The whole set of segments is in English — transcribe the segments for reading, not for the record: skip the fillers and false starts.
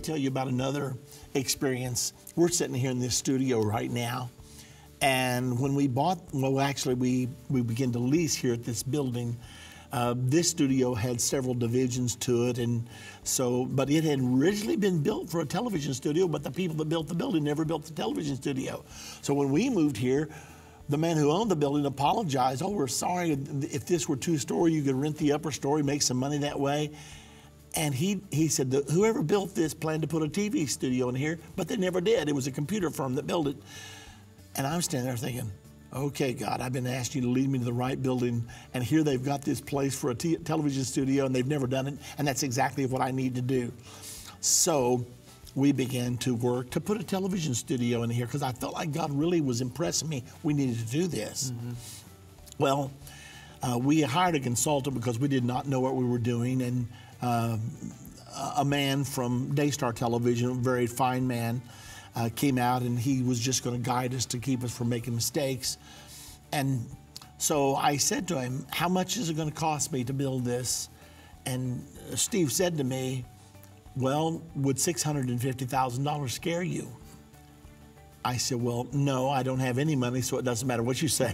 tell you about another experience. We're sitting here in this studio right now, and when we bought, well, actually, we began to lease here at this building. This studio had several divisions to it, and so, but it had originally been built for a television studio, but the people that built the building never built the television studio. So when we moved here, the man who owned the building apologized. Oh, we're sorry, if this were two-story, you could rent the upper story, make some money that way. And he said that whoever built this planned to put a TV studio in here, but they never did. It was a computer firm that built it. And I'm standing there thinking, okay, God, I've been asking you to lead me to the right building, and here they've got this place for a television studio, and they've never done it, and that's exactly what I need to do. So we began to work to put a television studio in here because I felt like God really was impressing me. We needed to do this. Mm-hmm. Well, we hired a consultant because we did not know what we were doing, and a man from Daystar Television, a very fine man, came out, and he was just going to guide us to keep us from making mistakes. And so I said to him, how much is it going to cost me to build this? And Steve said to me, well, would $650,000 scare you? I said, well, no, I don't have any money, so it doesn't matter what you say.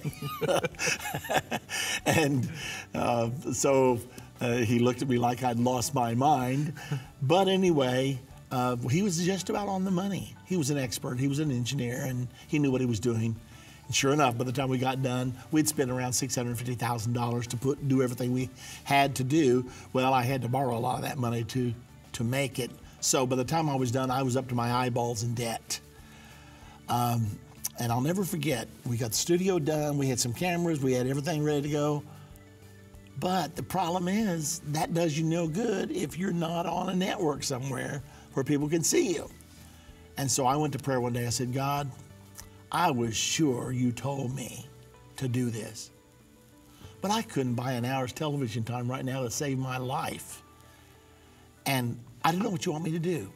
And so he looked at me like I'd lost my mind. But anyway, he was just about on the money. He was an expert, he was an engineer, and he knew what he was doing. And sure enough, by the time we got done, we'd spent around $650,000 to do everything we had to do. Well, I had to borrow a lot of that money to make it. So by the time I was done, I was up to my eyeballs in debt. And I'll never forget, we got the studio done, we had some cameras, we had everything ready to go. But the problem is, that does you no good if you're not on a network somewhere where people can see you. And so I went to prayer one day. I said, God, I was sure you told me to do this, but I couldn't buy an hour's television time right now to save my life. And I don't know what you want me to do.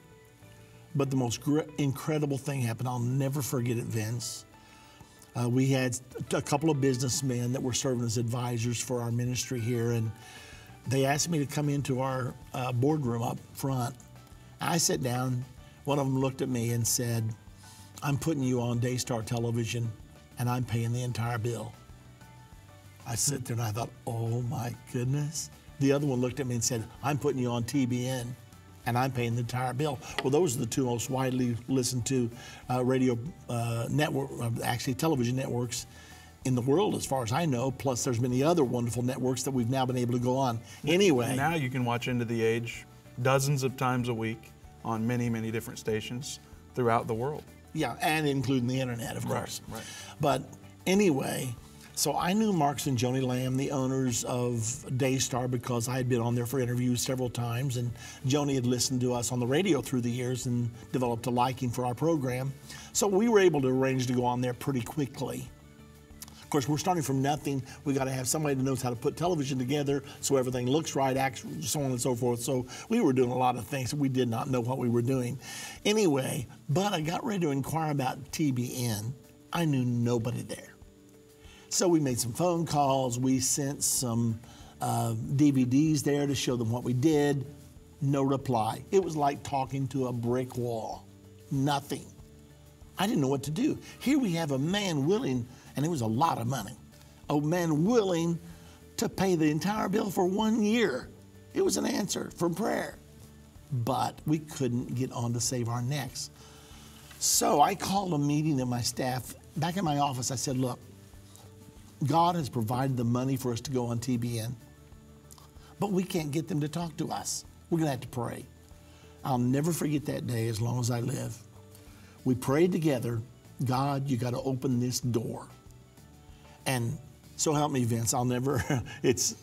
But the most incredible thing happened. I'll never forget it, Vince. We had a couple of businessmen that were serving as advisors for our ministry here, and they asked me to come into our boardroom up front. I sat down. One of them looked at me and said, I'm putting you on Daystar Television, and I'm paying the entire bill. I sat there and I thought, oh my goodness. The other one looked at me and said, I'm putting you on TBN, and I'm paying the entire bill. Well, those are the two most widely listened to radio network, actually television networks in the world, as far as I know. Plus, there's many other wonderful networks that we've now been able to go on. Anyway. Now you can watch Into the Age dozens of times a week on many, many different stations throughout the world. Yeah, and including the internet, of course. Right. But anyway, so I knew Marks and Joni Lamb, the owners of Daystar, because I had been on there for interviews several times, and Joni had listened to us on the radio through the years and developed a liking for our program. So we were able to arrange to go on there pretty quickly. Of course, we're starting from nothing. We got to have somebody that knows how to put television together so everything looks right, so on and so forth. So we were doing a lot of things. We did not know what we were doing. Anyway, but I got ready to inquire about TBN. I knew nobody there. So we made some phone calls. We sent some DVDs there to show them what we did. No reply. It was like talking to a brick wall. Nothing. I didn't know what to do. Here we have a man willing, and it was a lot of money, a man willing to pay the entire bill for 1 year. It was an answer from prayer. But we couldn't get on to save our necks. So I called a meeting of my staff. Back in my office, I said, look, God has provided the money for us to go on TBN, but we can't get them to talk to us. We're going to have to pray. I'll never forget that day as long as I live. We prayed together, God, you got to open this door. And so help me, Vince, I'll never, it's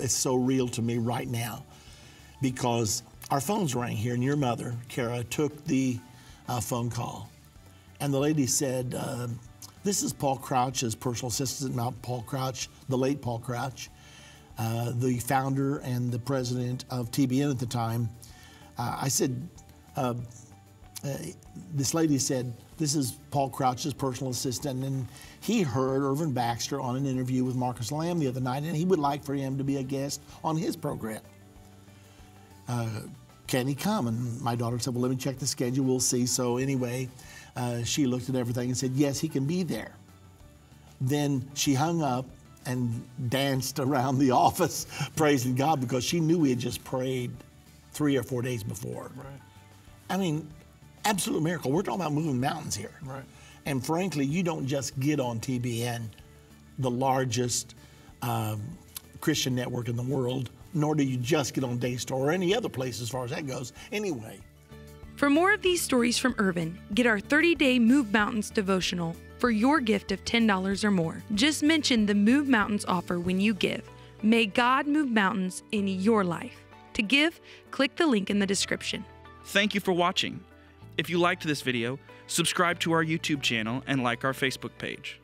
so real to me right now, because our phones rang here, and your mother, Kara, took the phone call. And the lady said, this is Paul Crouch's personal assistant, not Paul Crouch, the late Paul Crouch, the founder and the president of TBN at the time. I said, this lady said, this is Paul Crouch's personal assistant, and he heard Irvin Baxter on an interview with Marcus Lamb the other night, and he would like for him to be a guest on his program. can he come? And my daughter said, well, let me check the schedule, we'll see. So anyway, she looked at everything and said, yes, he can be there. Then she hung up and danced around the office praising God because she knew we had just prayed 3 or 4 days before. Right. I mean, absolute miracle. We're talking about moving mountains here. Right. And frankly, you don't just get on TBN, the largest Christian network in the world, nor do you just get on Daystar or any other place as far as that goes. Anyway. For more of these stories from Irvin, get our 30-day Move Mountains Devotional for your gift of $10 or more. Just mention the Move Mountains offer when you give. May God move mountains in your life. To give, click the link in the description. Thank you for watching. If you liked this video, subscribe to our YouTube channel and like our Facebook page.